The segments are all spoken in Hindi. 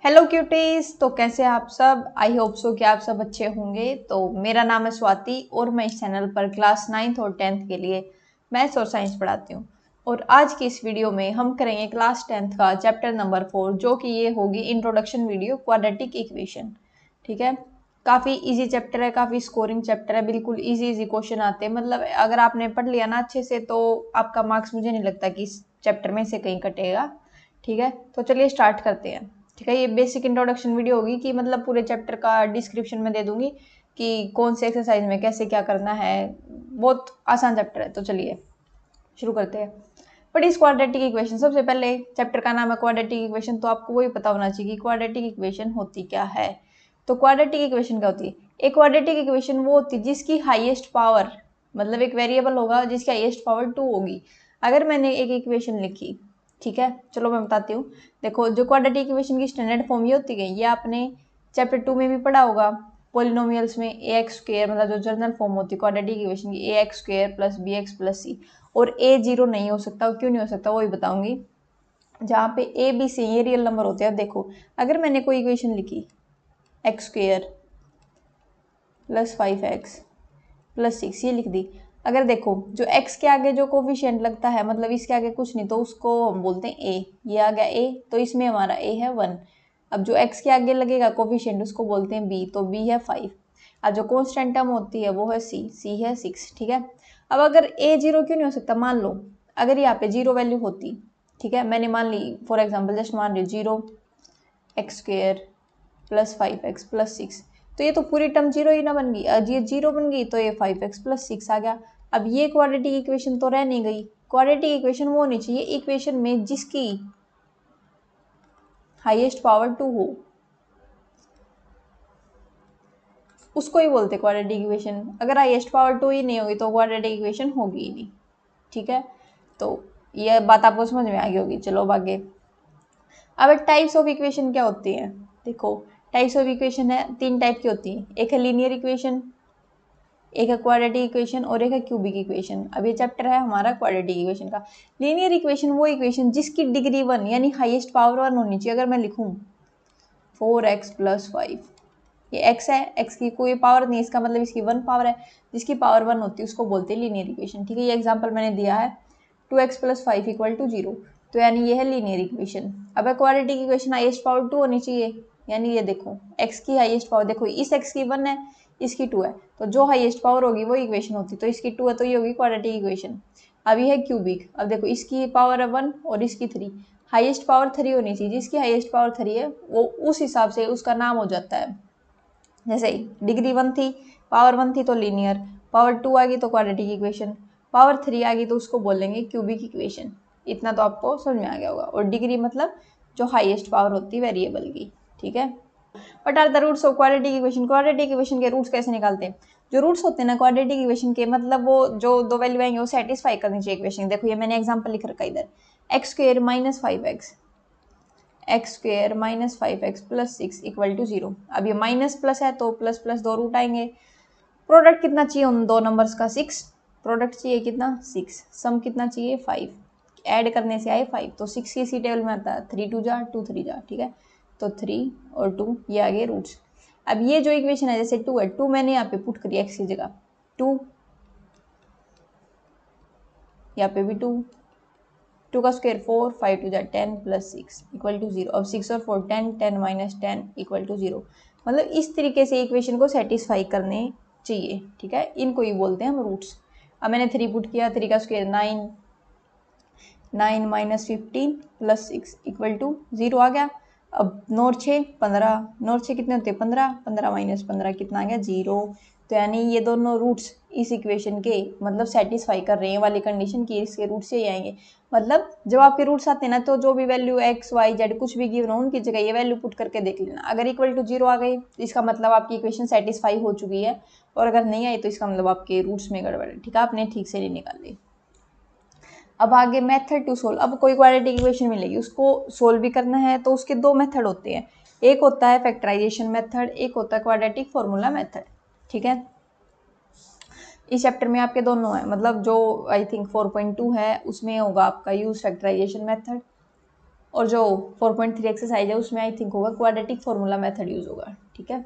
Hello cuties. तो कैसे आप सब? आई होप सो कि आप सब अच्छे होंगे। तो मेरा नाम है स्वाति और मैं इस चैनल पर क्लास 9th और 10th के लिए मैथ्स और साइंस पढ़ाती हूँ। और आज की इस वीडियो में हम करेंगे क्लास 10th का चैप्टर नंबर 4, जो कि ये होगी इंट्रोडक्शन वीडियो क्वाड्रेटिक इक्वेशन। ठीक है, काफ़ी इजी चैप्टर है, काफ़ी स्कोरिंग चैप्टर है, बिल्कुल इजी इजी क्वेश्चन आते हैं। मतलब अगर आपने पढ़ लिया ना अच्छे से तो आपका मार्क्स मुझे नहीं लगता कि इस चैप्टर में से कहीं कटेगा। ठीक है, तो चलिए स्टार्ट करते हैं। ठीक है, ये बेसिक इंट्रोडक्शन वीडियो होगी कि मतलब पूरे चैप्टर का डिस्क्रिप्शन में दे दूंगी कि कौन से एक्सरसाइज में कैसे क्या करना है। बहुत आसान चैप्टर है, तो चलिए शुरू करते हैं। बट इस क्वाड्रेटिक इक्वेशन, सबसे पहले चैप्टर का नाम है क्वाड्रेटिक इक्वेशन, तो आपको वही पता होना चाहिए कि क्वाड्रेटिक इक्वेशन होती क्या है। तो क्वाड्रेटिक इक्वेशन क्या होती है? एक क्वाड्रेटिक इक्वेशन वो होती है जिसकी हाईएस्ट पावर, मतलब एक वेरिएबल होगा जिसकी हाईएस्ट पावर 2 होगी। अगर मैंने एक इक्वेशन लिखी, ठीक है, चलो मैं बताती हूँ। देखो, जो क्वाड्रेटिक इक्वेशन की स्टैंडर्ड फॉर्म ये होती है, ये आपने चैप्टर 2 में भी पढ़ा होगा। पोलिनोमियल्स में ए एक्स स्क्र, मतलब जो जनरल फॉर्म होती है क्वाड्रेटिक इक्वेशन की, A X square plus B x plus C. और ए जीरो नहीं हो सकता, क्यों नहीं हो सकता वो भी बताऊंगी। जहाँ पे ए बी सी ये रियल नंबर होते हैं। देखो, अगर मैंने कोई इक्वेशन लिखी x square plus 5x plus 6, ये लिख दी। अगर देखो, जो x के आगे जो कोफिशिएंट लगता है, मतलब इसके आगे कुछ नहीं, तो उसको हम बोलते हैं a। ये आ गया a, तो इसमें हमारा a है 1। अब जो x के आगे लगेगा कोफिशिएंट, उसको बोलते हैं b, तो b है 5। अब जो कॉन्स्टेंट टर्म होती है वो है c है 6। ठीक है, अब अगर a जीरो क्यों नहीं हो सकता? मान लो अगर यहाँ पे जीरो वैल्यू होती, ठीक है, मैंने मान ली फॉर एग्जाम्पल, जस्ट मान ली 0x² प्लस 5x प्लस 6, तो ये तो पूरी टर्म जीरो ही ना बन गई। ये जीरो बन गई तो ये 5x प्लस 6 आ गया। अब ये क्वाड्रेटिक इक्वेशन तो रह नहीं गई। क्वाड्रेटिक इक्वेशन वो होनी चाहिए इक्वेशन में जिसकी हाईएस्ट पावर 2 हो, उसको ही बोलते क्वाड्रेटिक इक्वेशन। अगर हाईएस्ट पावर 2 ही नहीं होगी तो क्वाड्रेटिक इक्वेशन होगी ही नहीं। ठीक है, तो यह बात आपको समझ में आ गई होगी। चलो अब आगे। अब टाइप्स ऑफ इक्वेशन क्या होती है? देखो, टाइप्स ऑफ इक्वेशन है, 3 टाइप की होती है। एक है लीनियर इक्वेशन, एक है क्वाड्रेटिक इक्वेशन और एक है क्यूबिक इक्वेशन। अब ये चैप्टर है हमारा क्वाड्रेटिक इक्वेशन का। लीनियर इक्वेशन वो इक्वेशन जिसकी डिग्री 1 यानी हाईएस्ट पावर 1 होनी चाहिए। अगर मैं लिखूं 4x प्लस 5, ये x है, x की कोई पावर नहीं, इसका मतलब इसकी 1 पावर है। जिसकी पावर 1 होती है उसको बोलते हैं लीनियर इक्वेशन। ठीक है, ये एग्जाम्पल मैंने दिया है 2x प्लस 5 इक्वल टू 0, तो यानी ये है लीनियर इक्वेशन। अब क्वाड्रेटिक इक्वेशन हाईएस्ट पावर 2 होनी चाहिए, यानी ये देखो x की हाईएस्ट पावर, देखो इस x की 1 है, इसकी 2 है, तो जो हाईएस्ट पावर होगी वो इक्वेशन होती, तो इसकी 2 है तो ये होगी क्वाड्रेटिक इक्वेशन। अब ये है क्यूबिक। अब देखो, इसकी पावर है 1 और इसकी 3, हाईएस्ट पावर 3 होनी चाहिए। जिसकी हाईएस्ट पावर 3 है वो उस हिसाब से उसका नाम हो जाता है। जैसे डिग्री 1 थी, पावर 1 थी तो लीनियर, पावर 2 आ गई तो क्वाड्रेटिक इक्वेशन, पावर 3 आ गई तो उसको बोलेंगे क्यूबिक इक्वेशन। इतना तो आपको समझ में आ गया होगा। और डिग्री मतलब जो हाईएस्ट पावर होती है वेरिएबल की। ठीक है, what are the roots of quadratic equation? Quadratic equation के रूट्स कैसे निकालते हैं? जो रूट्स होते हैं ना क्वाड्रेटिक इक्वेशन के, मतलब वो जो दो वैल्यू आएंगे वो सेटिस्फाई करनी चाहिए इक्वेशन। देखो, ये मैंने एग्जांपल लिख रखा है इधर, x square minus 5x, x square minus 5x plus 6 equal to 0। अब ये माइनस प्लस है तो प्लस प्लस दो रूट आएंगे। प्रोडक्ट कितना चाहिए उन दो नंबर्स का? 6। प्रोडक्ट चाहिए कितना? 6। सम कितना चाहिए? 5। ऐड करने से आए 5, तो 6 की इसी टेबल में आता है 3 2 जा 2 3 जा। ठीक है, तो 3 और 2 ये आगे रूट्स। अब ये जो इक्वेशन है, जैसे 2 है, 2 मैंने यहाँ पे पुट करी एक्स की जगह 2, यहाँ पे भी 2, 2 का स्क्वायर 4, 5 2 जा 10 प्लस 6 इक्वल टू 0। अब 6 और 4 10, 10 माइनस 10 इक्वल टू 0। मतलब इस तरीके से इक्वेशन को सेटिस्फाई करने चाहिए। ठीक है, इनको ही बोलते हैं हम रूट्स। अब मैंने 3 पुट किया, 3 का square 9, 9 minus 15 plus 6 equal to 0 आ गया। अब 9 और 6 15, 9 और 6 कितने होते हैं? 15, 15 माइनस 15 कितना आ गया? 0। तो यानी ये दोनों रूट्स इस इक्वेशन के मतलब सेटिस्फाई कर रहे हैं वाली कंडीशन की, इसके रूट्स यही आएंगे। मतलब जब आपके रूट्स आते हैं ना, तो जो भी वैल्यू एक्स वाई जेड कुछ भी गिवन हो उनकी जगह ये वैल्यू पुट करके देख लेना। अगर इक्वल टू 0 आ गई तो इसका मतलब आपकी इक्वेशन सेटिस्फाई हो चुकी है, और अगर नहीं आई तो इसका मतलब आपके रूट्स में गड़बड़ है। ठीक है, आपने ठीक से नहीं निकाले। अब आगे मेथड टू सोल्व। अब कोई क्वाड्रेटिक इक्वेशन मिलेगी, उसको सोल्व भी करना है तो उसके दो मेथड होते हैं। एक होता है फैक्टराइजेशन मेथड, एक होता है क्वाड्रेटिक फॉर्मूला मेथड। ठीक है, इस चैप्टर में आपके दोनों है, मतलब जो आई थिंक 4.2 है उसमें होगा आपका यूज फैक्टराइजेशन मेथड, और जो 4.3 एक्सरसाइज है उसमें आई थिंक होगा क्वाड्रेटिक फॉर्मूला मेथड यूज होगा। ठीक है,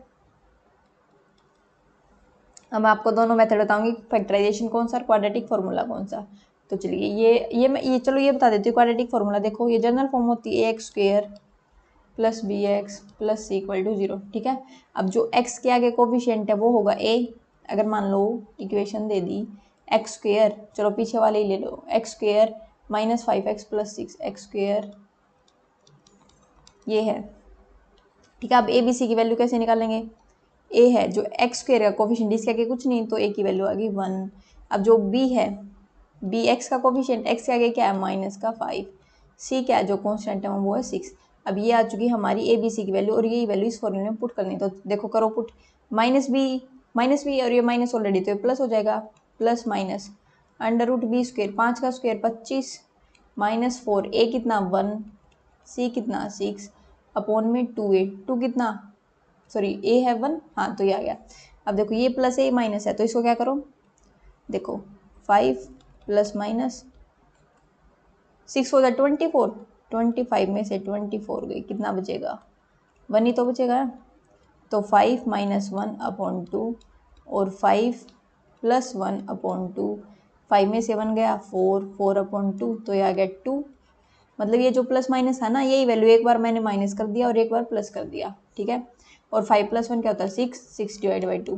अब मैं आपको दोनों मेथड बताऊंगी, फैक्टराइजेशन कौन सा और क्वाड्रेटिक फॉर्मूला कौन सा। तो चलिए ये चलो ये बता देती हूँ। क्वाड्रेटिक फॉर्मूला देखो, ये जनरल फॉर्म होती है x square plus B x plus c equal to 0। ठीक है, अब जो एक्स के आगे कोफिशिएंट है वो होगा ए। अगर मान लो इक्वेशन दे दी एक्स स्क्वेयर, चलो पीछे वाले ही ले लो, X square minus 5x plus 6 X square, ये है। ठीक है, अब ए बी सी की वैल्यू कैसे निकालेंगे, ए है जो एक्स स्क्वेयर का कोफिशिएंट, इसके आगे कुछ नहीं तो ए की वैल्यू आ गई 1। अब जो बी है, बी एक्स का कोफिशिएंट, एक्स के आगे क्या है माइनस का 5, सी क्या है जो कॉन्स्टेंट है वो है 6। अब ये आ चुकी हमारी ए बी सी की वैल्यू और ये वैल्यू इस फॉर्मूले में पुट करनी। तो देखो करो पुट, माइनस बी और ये माइनस ऑलरेडी तो ये प्लस हो जाएगा, plus minus under root b square, 5 का स्क्वेयर 25 माइनस 4, ए कितना 1, सी कितना 6 अपॉन में 2a, 2 कितना सॉरी ए है 1, हाँ तो ये आ गया। अब देखो ये प्लस है माइनस है तो इसको क्या करो, देखो 5 प्लस माइनस 6 हो जाए 24, 25 में से 24 गई, कितना बचेगा 1 ही तो बचेगा। तो 5 माइनस 1 अपॉन 2 और 5 प्लस 1 अपॉन 2, 5 में से 1 गया 4, 4 अपॉन 2 तो ये आ गया 2। मतलब ये जो प्लस माइनस है ना, यही वैल्यू एक बार मैंने माइनस कर दिया और एक बार प्लस कर दिया। ठीक है, और 5 प्लस 1 क्या होता है 6, 6 डिवाइड बाई 2,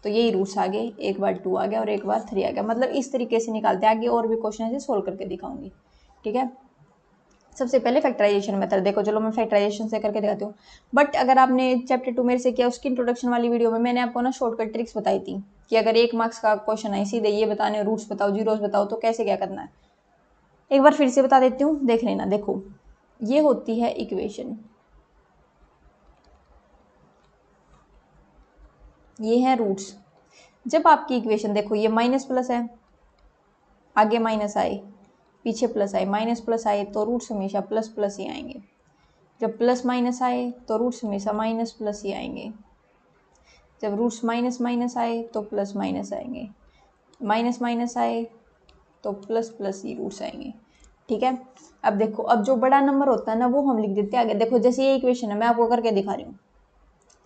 तो यही रूट्स आ गए, एक बार 2 आ गया और एक बार 3 आ गया। मतलब इस तरीके से निकालते हैं, आगे और भी क्वेश्चन ऐसे सोल्व करके दिखाऊंगी। ठीक है, सबसे पहले फैक्टराइजेशन मेथड देखो, चलो मैं फैक्टराइजेशन से करके दिखाती हूँ। बट अगर आपने चैप्टर 2 मेरे से किया, उसकी इंट्रोडक्शन वाली वीडियो में मैंने आपको ना शॉर्टकट ट्रिक्स बताई थी कि अगर 1 मार्क्स का क्वेश्चन है सीधे ये बताने, रूट्स बताओ जीरोस बताओ तो कैसे क्या करना है। एक बार फिर से बता देती हूँ, देख लेना। देखो ये होती है इक्वेशन, ये है रूट्स। जब आपकी इक्वेशन देखो ये माइनस प्लस है, आगे माइनस आए पीछे प्लस आए, माइनस प्लस आए तो रूट्स हमेशा प्लस प्लस ही आएंगे। जब प्लस माइनस आए तो रूट्स हमेशा माइनस प्लस ही आएंगे। जब रूट्स माइनस माइनस आए तो प्लस माइनस आएंगे, माइनस माइनस आए तो प्लस प्लस ही रूट्स आएंगे। ठीक है, अब देखो अब जो बड़ा नंबर होता है ना वो हम लिख देते हैं आगे। देखो जैसे ये इक्वेशन है मैं आपको करके दिखा रही हूँ,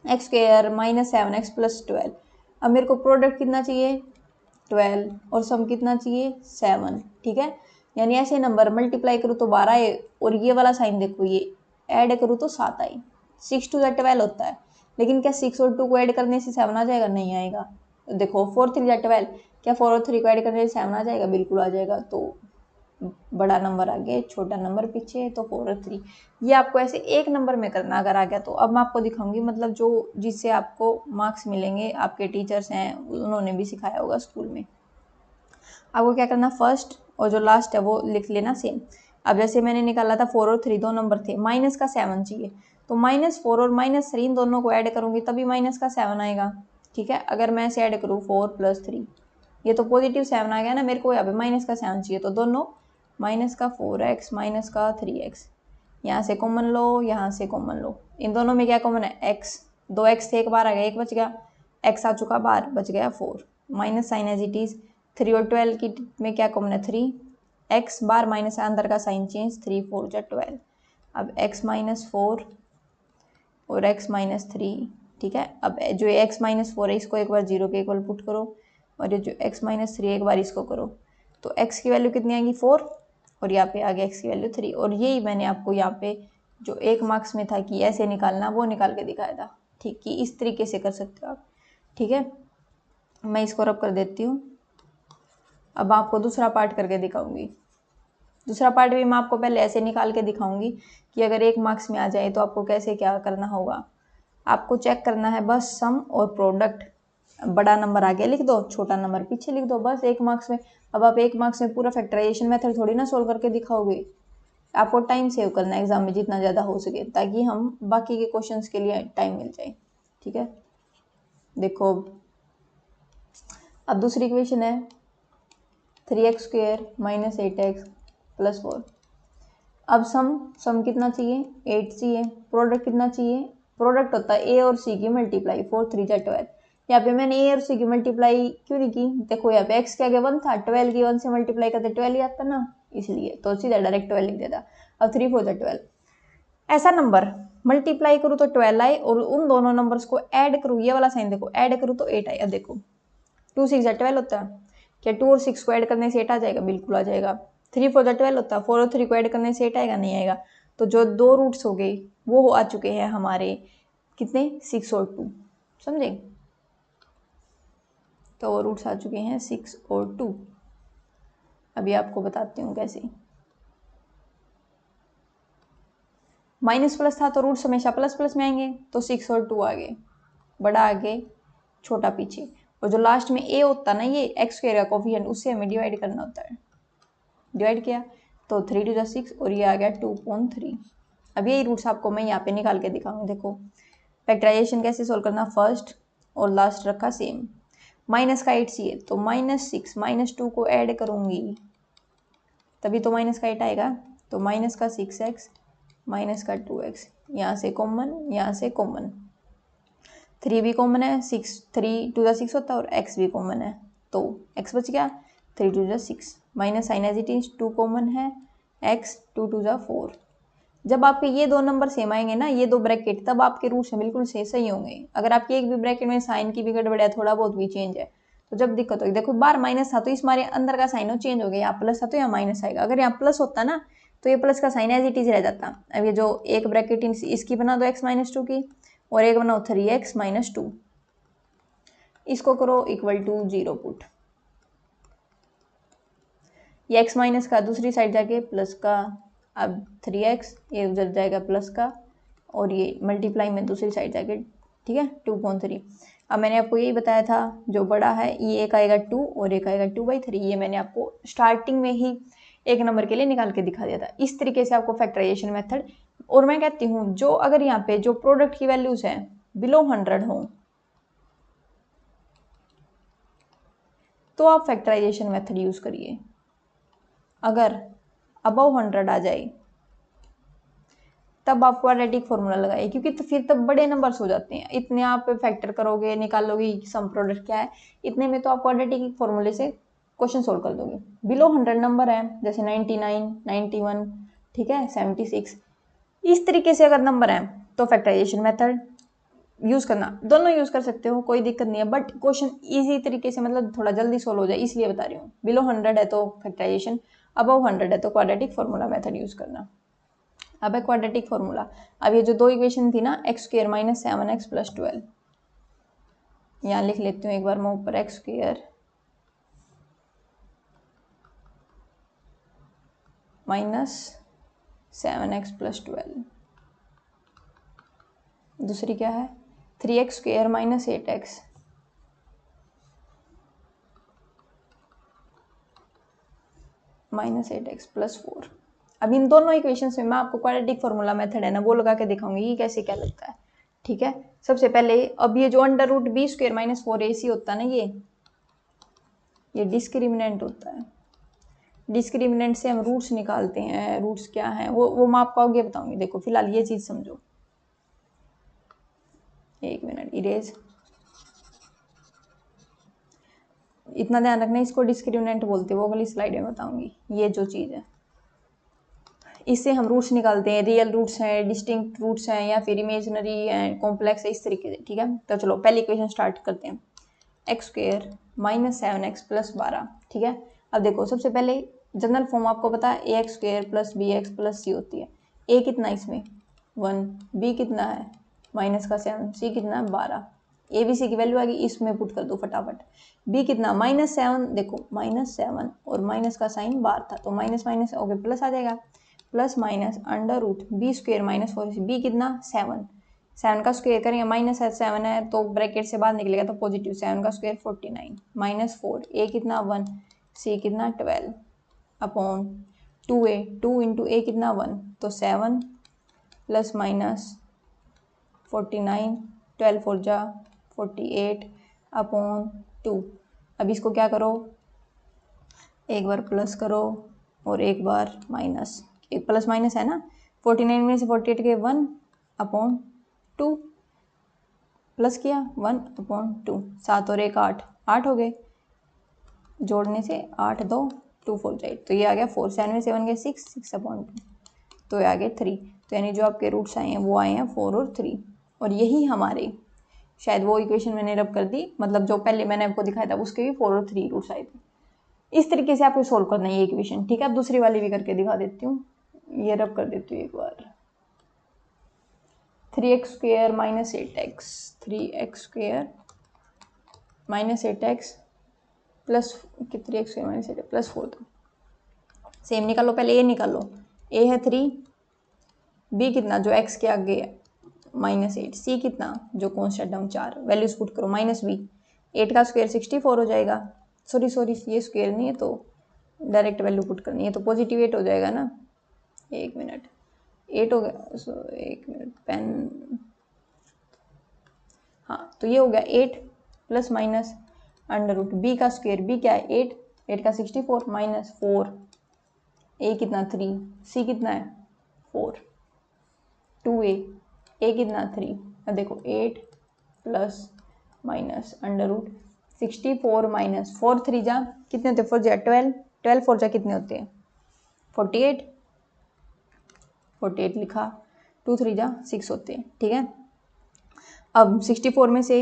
x square minus 7x plus 12। अब मेरे को प्रोडक्ट कितना चाहिए 12 और सम कितना चाहिए 7। ठीक है, यानी ऐसे नंबर मल्टीप्लाई करूँ तो 12 आए और ये वाला साइन देखो ये ऐड करूँ तो 7 आई, 6 2 12 होता है। लेकिन क्या 6 और 2 को ऐड करने से 7 आ जाएगा, नहीं आएगा। देखो 4 3 12, क्या 4 और 3 को ऐड करने से 7 आ जाएगा, बिल्कुल आ जाएगा। तो बड़ा नंबर आगे छोटा नंबर पीछे, तो 4 और 3। ये आपको ऐसे एक नंबर में करना अगर आ गया तो। अब मैं आपको दिखाऊंगी मतलब जो जिससे आपको मार्क्स मिलेंगे, आपके टीचर्स हैं उन्होंने भी सिखाया होगा स्कूल में। आपको क्या करना, फर्स्ट और जो लास्ट है वो लिख लेना सेम। अब जैसे मैंने निकाला था 4 और 3 दो नंबर थे, माइनस का 7 चाहिए तो -4 और -3 इन दोनों को ऐड करूंगी तभी माइनस का 7 आएगा। ठीक है, अगर मैं ऐसे ऐड करूँ 4 + 3, ये तो पॉजिटिव 7 आ गया ना, मेरे को यहाँ पे माइनस का 7 चाहिए तो दोनों माइनस का 4x माइनस का 3x, यहाँ से कॉमन लो यहाँ से कॉमन लो, इन दोनों में क्या कॉमन है x, 2x थे एक बार आ गया एक बच गया, x आ चुका बाहर बच गया 4, minus sign as it is. 3 और 12 की में क्या कॉमन है 3, x बार माइनस अंदर का साइन चेंज, 3 4 जा 12। अब x -4 और x -3। ठीक है, अब जो x -4 है इसको एक बार 0 के इक्वल पुट करो और ये जो x -3 एक बार इसको करो तो x की वैल्यू कितनी आएगी 4 और यहाँ पे आ गया x की वैल्यू 3। और यही मैंने आपको यहाँ पे जो 1 मार्क्स में था कि ऐसे निकालना वो निकाल के दिखाया था। ठीक, कि इस तरीके से कर सकते हो आप। ठीक है, मैं इसको रब कर देती हूँ। अब आपको दूसरा पार्ट करके दिखाऊंगी। दूसरा पार्ट भी मैं आपको पहले ऐसे निकाल के दिखाऊंगी कि अगर 1 मार्क्स में आ जाए तो आपको कैसे क्या करना होगा। आपको चेक करना है बस सम और प्रोडक्ट, बड़ा नंबर आगे लिख दो छोटा नंबर पीछे लिख दो, बस 1 मार्क्स में। अब आप 1 मार्क्स में पूरा फैक्टराइजेशन मेथड थोड़ी ना सोल्व करके दिखाओगे, आपको टाइम सेव करना है एग्जाम में जितना ज़्यादा हो सके ताकि हम बाकी के क्वेश्चंस के लिए टाइम मिल जाए। ठीक है, देखो अब दूसरी इक्वेशन है 3x² - 8x + 4। अब सम कितना चाहिए 8 चाहिए, प्रोडक्ट कितना चाहिए, प्रोडक्ट होता है a और c की मल्टीप्लाई, 4 3 जा 12। यहाँ पे मैंने a और c की मल्टीप्लाई क्यों नहीं की, देखो यहाँ पे x के आगे 1 था, 12 की 1 से मल्टीप्लाई करते 12 ही आता ना, इसलिए तो सीधा डायरेक्ट 12 लिख देता। अब 3 4 जा 12, ऐसा नंबर मल्टीप्लाई करूँ तो 12 आए और उन दोनों नंबर्स को ऐड करूँ, ये वाला साइन देखो, ऐड करूँ तो 8 आए। अब देखो 2 6 12 होता है, क्या 2 और 6 को ऐड करने से 8 आ जाएगा? बिल्कुल आ जाएगा। 3 4 12 होता है, 4 और 3 को ऐड करने से 8 आएगा? नहीं आएगा। तो जो दो रूट्स हो गए वो आ चुके हैं हमारे कितने, 6 और 2, समझे? तो रूट्स आ चुके हैं 6 और 2। अभी आपको बताती हूँ कैसे। माइनस प्लस था तो रूट्स हमेशा प्लस प्लस में आएंगे, तो 6 और 2 आगे, बड़ा आगे छोटा पीछे, और जो लास्ट में ए होता है ना, ये एक्स स्क्वायर का कोफिशिएंट, उससे हमें डिवाइड करना होता है। डिवाइड किया तो 3 2 6 और ये आ गया 2.3। अब यही रूट्स आपको मैं यहाँ पे निकाल के दिखाऊंगी। देखो फैक्टराइजेशन कैसे सोल्व करना, फर्स्ट और लास्ट रखा सेम। माइनस का 8 चाहिए तो -6 -2 को ऐड करूंगी तभी तो माइनस का 8 आएगा। तो माइनस का 6x माइनस का 2x, यहाँ से कॉमन, यहाँ से कॉमन, 3 भी कॉमन है, 6 3 2 6 होता है और x भी कॉमन है, तो x बच गया, 3 2 6 minus sign as it is, 2 common है, x 2 2 4। जब आपके ये दो नंबर सेम आएंगे ना, ये दो ब्रैकेट, तब आपके रूट्स बिल्कुल सही होंगे। अगर आपके एक भी ब्रैकेट में साइन की भी गड़बड़ है, थोड़ा बहुत भी चेंज है, तो जब दिक्कत होगी। देखो बार माइनस था तो इस हमारे अंदर का साइन चेंज हो गया, यहाँ प्लस था तो यहाँ माइनस आएगा। अगर यहाँ प्लस होता ना तो ये प्लस का साइन एज इट इज रह जाता। अब ये जो एक ब्रैकेट इसकी बना दो x -2 की, और एक बनाओ 3x -2, इसको करो इक्वल टू 0 पुट। ये x माइनस का दूसरी साइड जाके प्लस का, अब 3x ये उधर जाएगा प्लस का, और ये मल्टीप्लाई में दूसरी साइड जाके, ठीक है 2.3। अब मैंने आपको यही बताया था, जो बड़ा है ये एक आएगा 2 और एक आएगा 2/3। ये मैंने आपको स्टार्टिंग में ही एक नंबर के लिए निकाल के दिखा दिया था। इस तरीके से आपको फैक्टराइजेशन मेथड, और मैं कहती हूँ जो अगर यहाँ पे जो प्रोडक्ट की वैल्यूज हैं बिलो 100 हो तो आप फैक्टराइजेशन मेथड यूज करिए। अगर अबव 100 आ जाए तब आप क्वाड्रेटिक फॉर्मूला लगाइए, क्योंकि तो फिर तब बड़े नंबर्स हो जाते हैं। इतने आप फैक्टर करोगे, निकालोगे सम प्रोडक्ट क्या है, इतने में तो आप क्वाड्रेटिक फॉर्मूले से क्वेश्चन सोल्व कर दोगे। बिलो 100 नंबर है, जैसे 99 91, ठीक है 76, इस तरीके से अगर नंबर है तो फैक्टराइजेशन मेथड यूज करना। दोनों यूज कर सकते हो, कोई दिक्कत नहीं है, बट क्वेश्चन इजी तरीके से, मतलब थोड़ा जल्दी सोल्व हो जाए इसलिए बता रही हूँ। बिलो 100 है तो फैक्टराइजेशन, अबव 100 है तो क्वाड्रेटिक फॉर्मूला मेथड यूज करना। अब है क्वाड्रेटिक फॉर्मूला। अब ये जो दो इक्वेशन थी ना, x² - 7x + 12, यहाँ लिख लेती हूँ एक बार मैं ऊपर, x² - 7x + 12, दूसरी क्या है 3x² - 8x + 4। अब इन दोनों इक्वेशंस में मैं आपको क्वाड्रेटिक फॉर्मूला मेथड है ना वो लगा के दिखाऊंगी कि कैसे क्या लगता है, ठीक है। सबसे पहले अब ये जो √b² - 4ac होता है ना, ये डिस्क्रिमिनेंट होता है। डिस्क्रिमिनेंट से हम रूट्स निकालते हैं। रूट्स क्या है वो मैं आपको आगे बताऊंगी। देखो फिलहाल ये चीज समझो, एक मिनट, इरेज, इतना ध्यान रखना, इसको डिस्क्रिमिनेंट बोलते हैं, वो अगली स्लाइड में बताऊंगी। ये जो चीज है इससे हम रूट्स निकालते हैं, रियल रूट्स हैं, डिस्टिंक्ट रूट्स हैं, या फिर इमेजिनरी हैं, कॉम्प्लेक्स है, इस तरीके से, ठीक है। तो चलो पहली इक्वेशन स्टार्ट करते हैं। x² - 7x + 12, ठीक है। अब देखो सबसे पहले जनरल फॉर्म आपको पता है, ax² + bx + c होती है। a कितना इसमें 1, b कितना है -7, c कितना 12, a b c की वैल्यू आ गई, इसमें पुट कर दो फटाफट। b कितना -7, देखो -7 और माइनस का साइन बाहर था तो माइनस माइनस हो गया प्लस आ जाएगा, plus minus √b² - 4ac, b कितना 7, 7 का स्क्वायर करेंगे, -7 है तो ब्रैकेट से बाहर निकलेगा तो पॉजिटिव, 7 का स्क्वायर 49 -4, a कितना 1, c कितना 12 अपॉन 2a, 2 × a कितना 1, तो 7 प्लस माइनस 49, 12 4 जा 48 अपॉन 2। अब इसको क्या करो, एक बार प्लस करो और एक बार माइनस, एक प्लस माइनस है ना, 49 में से 48 के 1 अपॉन 2, प्लस किया 1 अपॉन 2, 7 और 1 8, 8 हो गए, जोड़ने से 8 2 2 4 8, तो ये आ गया 4, 7 में 7 गए 6 अपॉन 2, तो ये आ गए 3। तो यानी जो आपके रूट्स आए हैं वो आए हैं 4 और 3। और यही हमारे, शायद वो इक्वेशन मैंने रब कर दी, मतलब जो पहले मैंने आपको दिखाया था उसके भी 4 और 3 रूट्स आए थे। इस तरीके से आपको सोल्व करना है ये इक्वेशन, ठीक है। अब दूसरी वाली भी करके दिखा देती हूँ, ये रब कर देती हूँ एक बार। 3x² minus 8x, 3x² minus 8x plus 3x² minus 8 plus 4 था। सेम निकालो, पहले ए निकालो, ए है 3, बी कितना जो x के आगे है -8, सी कितना जो कॉन्स्टेंट टर्म 4, वैल्यूज पुट करो माइनस बी, 8 का स्क्वायर 64 हो जाएगा। सॉरी ये स्क्वायर नहीं है तो डायरेक्ट वैल्यू पुट करनी है, तो पॉजिटिव 8 हो जाएगा ना। 1 मिनट, 8 हो गया, 1 मिनट पेन, हाँ तो ये हो गया 8 plus minus under root b का स्क्वायर, बी क्या है 8, 8 का 64 माइनस 4, ए कितना 3, सी कितना है 4, 2a, ए कितना 3, अब देखो 8 plus minus under root 64 minus 4 3 जा कितने होते हैं 4 जा 12, 12 4 जा कितने होते हैं 48, 48 लिखा, 2 3 जा 6 होते हैं, ठीक है। अब 64 में से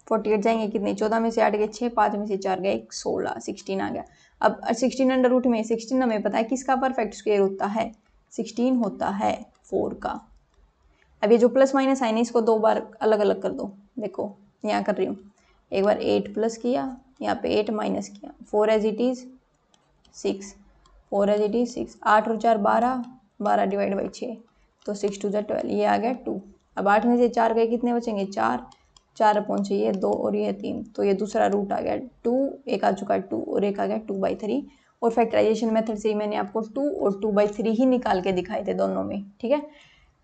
48 जाएंगे कितने, 14 में से 8 गए 6, 5 में से 4 गए 16, 16 आ गया। अब 16 अंडर रूट में 16 हमें पता है किसका परफेक्ट स्क्वायर होता है, 16 होता है 4 का। अब ये जो प्लस माइनस आए ना इसको 2 बार अलग अलग कर दो, देखो यहाँ कर रही हूँ, एक बार 8 प्लस किया, यहाँ पे 8 माइनस किया, 4 as it is 6, 4 as it is 6, 8 और 4 12, 12 डिवाइड बाई 6, तो 6 2 जा 12, ये आ गया 2। अब 8 में से 4 गए कितने बचेंगे 4, 4 अपॉन 6 ये 2 और ये 3, तो ये दूसरा रूट आ गया 2, एक आ चुका है 2 और एक आ गया 2/3। और फैक्टराइजेशन मेथड से ही मैंने आपको 2 और 2/3 ही निकाल के दिखाए थे दोनों में, ठीक है।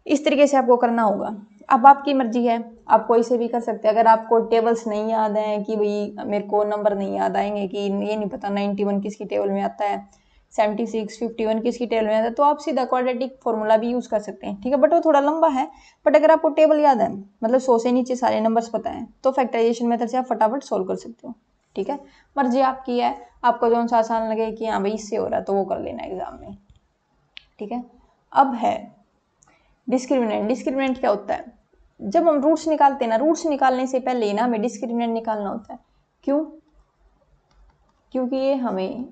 इस तरीके से आपको करना होगा। अब आपकी मर्जी है, आप कोई से भी कर सकते हैं। अगर आपको टेबल्स नहीं याद है कि भाई मेरे को नंबर नहीं याद आएंगे, कि ये नहीं पता 91 किसकी टेबल में आता है, 76 51 किसकी टेबल में आता है, तो आप सीधा क्वाड्रेटिक फॉर्मूला भी यूज़ कर सकते हैं, ठीक है। बट वो थोड़ा लंबा है, बट अगर आपको टेबल याद है, मतलब 100 से नीचे सारे नंबर्स पता है, तो फैक्टराइजेशन मेथड से आप फटाफट सोल्व कर सकते हो, ठीक है। मर्जी आपकी है, आपको जो सा आसान लगे कि हाँ भाई इससे हो रहा है तो वो कर लेना एग्जाम में, ठीक है। अब है डिस्क्रिमिनेंट। डिस्क्रिमिनेंट क्या होता है, जब हम रूट्स निकालते हैं ना, रूट्स निकालने से पहले ना हमें डिस्क्रिमिनेंट निकालना होता है। क्यों? क्योंकि ये हमें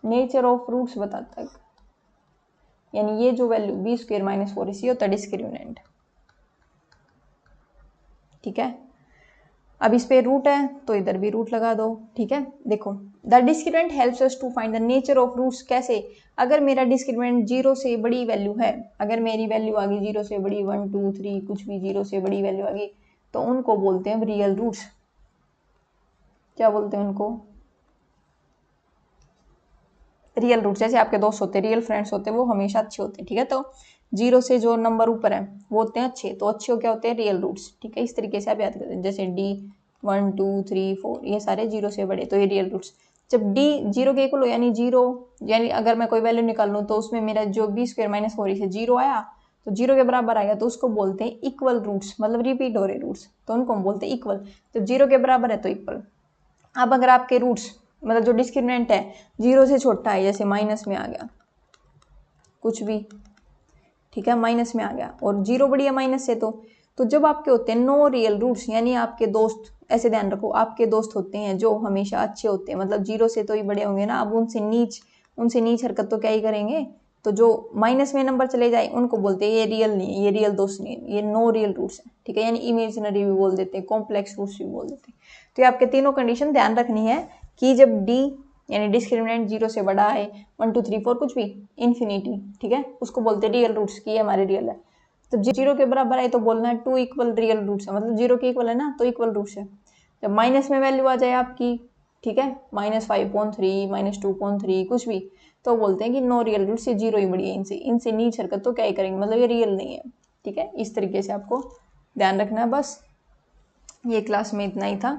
नेचर ऑफ रूट्स बताता है, यानी ये जो वैल्यू b² - 4ac होता है डिस्क्रिमिनेंट, ठीक है। अब इस पे रूट है तो इधर भी रूट लगा दो, ठीक है। देखो the discriminant helps us to find the nature of roots. कैसे? अगर मेरा डिस्क्रिमिनेंट 0 से बड़ी वैल्यू है, अगर मेरी वैल्यू आ गई 0 से बड़ी 1 2 3 कुछ भी 0 से बड़ी वैल्यू आ गई, तो उनको बोलते हैं रियल रूट्स। क्या बोलते हैं उनको? Real roots. जैसे आपके दोस्त होते हैं, रियल फ्रेंड्स होते हैं, वो हमेशा अच्छे होते हैं, ठीक है। तो 0 से जो नंबर ऊपर है वो होते हैं अच्छे, तो अच्छे क्या होते हैं रियल रूट्स, ठीक है। इस तरीके से आप याद करते हैं, जैसे d 1 2 3 4 ये सारे 0 से बड़े, तो ये रियल रूट्स। जब d 0 के इक्वल हो, यानी 0, यानी अगर मैं कोई वैल्यू निकाल लूँ तो उसमें मेरा जो b² - 4 से 0 आया, तो 0 के बराबर आएगा, तो उसको बोलते हैं इक्वल रूट्स, मतलब रिपीट हो रहे रूट्स, तो उनको हम बोलते हैं इक्वल। जब 0 के बराबर है तो इक्वल। अब अगर आपके रूट्स, मतलब जो डिस्क्रिमिनेंट है 0 से छोटा है, जैसे माइनस में आ गया कुछ भी, ठीक है, माइनस में आ गया और 0 बड़ी है माइनस से, तो जब आपके होते हैं नो रियल रूट्स, यानी आपके दोस्त, ऐसे ध्यान रखो, आपके दोस्त होते हैं जो हमेशा अच्छे होते हैं, मतलब 0 से तो ही बड़े होंगे ना। अब उनसे नीच हरकत तो क्या ही करेंगे, तो जो माइनस में नंबर चले जाए उनको बोलते हैं ये रियल नहीं है, ये रियल दोस्त नहीं है, ये नो रियल रूट्स है, ठीक है। यानी इमेजिनरी भी बोल देते हैं, कॉम्प्लेक्स रूट्स भी बोल देते हैं। तो ये आपके तीनों कंडीशन ध्यान रखनी है कि जब डी यानी डिस्क्रिमिनेंट 0 से बड़ा है, 1 2 3 4 कुछ भी इन्फिनिटी, ठीक है, उसको बोलते हैं रियल रूट्स की, हमारे रियल है। तो 0 के बराबर है तो बोलना है 2 इक्वल रियल रूट्स है, मतलब 0 के इक्वल है ना, तो इक्वल रूट्स है। जब माइनस में वैल्यू आ जाए आपकी, ठीक है, -5.3 -2.3 कुछ भी, तो बोलते हैं कि नो रियल रूट्स, ये 0 ही बड़ी है, इनसे नीच हरकत तो क्या ही करेंगे, मतलब ये रियल नहीं है, ठीक है। इस तरीके से आपको ध्यान रखना है। बस ये क्लास में इतना ही था।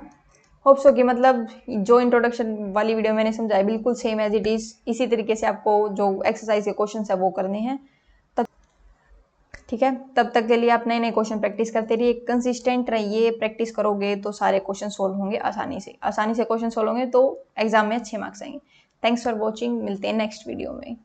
होप सो कि मतलब जो इंट्रोडक्शन वाली वीडियो मैंने समझाया बिल्कुल सेम एज इट इज़, इसी तरीके से आपको जो एक्सरसाइज के क्वेश्चन है वो करने हैं, तब ठीक है। तब तक के लिए आप नए नए क्वेश्चन प्रैक्टिस करते रहिए, कंसिस्टेंट रहिए, प्रैक्टिस करोगे तो सारे क्वेश्चन सोल्व होंगे आसानी से क्वेश्चन सोल्व होंगे तो एग्जाम में अच्छे मार्क्स आएंगे। थैंक्स फॉर वॉचिंग, मिलते हैं नेक्स्ट वीडियो में।